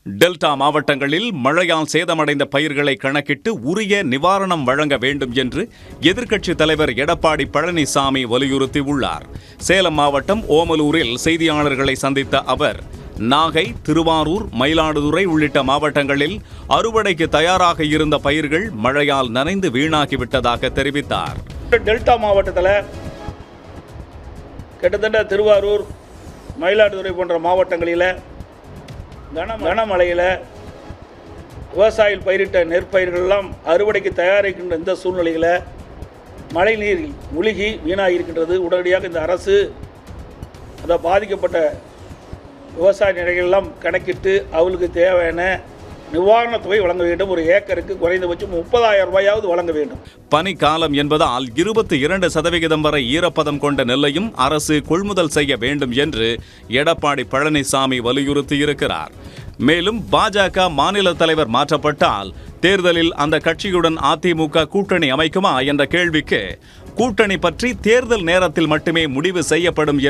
Delta மாவட்டங்களில் மழையால் சேதமடைந்த பயிர்களை கணக்கிட்டு உரிய நிவாரணம் வழங்க வேண்டும் என்று எதிர்க்கட்சித் தலைவர் எடப்பாடி பழனிசாமி வலியுறுத்தியுள்ளார். சேலம் மாவட்டம் ஓமலூரில் செய்தியாளர்களை சந்தித்த அவர், நாகை, திருவாரூர், மயிலாடுதுறை உள்ளிட்ட மாவட்டங்களில் அறுவடைக்கு தயாராக இருந்த பயிர்கள் மழையால் நனைந்து வீணாகிவிட்டதாக தெரிவித்தார். டெல்டா மாவட்டத்தில் கிட்டத்தட்ட திருவாரூர், மயிலாடுதுறை போன்ற மாவட்டங்களில் கனமழையில் விவசாயிகள் பயிரிட்ட நெற்பயிர்களெல்லாம் அறுவடைக்கு தயாரிக்கின்ற இந்த சூழ்நிலையில் மழை நீரில் மூழ்கி வீணாகி இருக்கின்றது. உடனடியாக இந்த அரசு அந்த பாதிக்கப்பட்ட விவசாய நிலைகளெல்லாம் கணக்கிட்டு அவர்களுக்கு தேவையான நிவாரணத் தொகை வழங்க வேண்டும். ஒரு ஏக்கருக்கு குறைந்தபட்சம் 30,000 ரூபாயாவது வழங்க வேண்டும். பனிக்காலம் என்பதால் 22% வரை ஈரப்பதம் கொண்ட நெல்லையும் அரசு கொள்முதல் செய்ய வேண்டும் என்று எடப்பாடி பழனிசாமி வலியுறுத்தியிருக்கிறார். மேலும் பாஜக மாநில தலைவர் மாற்றப்பட்டால் தேர்தலில் அந்த கட்சியுடன் அதிமுக கூட்டணி அமைக்குமா என்ற கேள்விக்கு, கூட்டணி பற்றி தேர்தல் நேரத்தில் மட்டுமே முடிவு செய்யப்படும்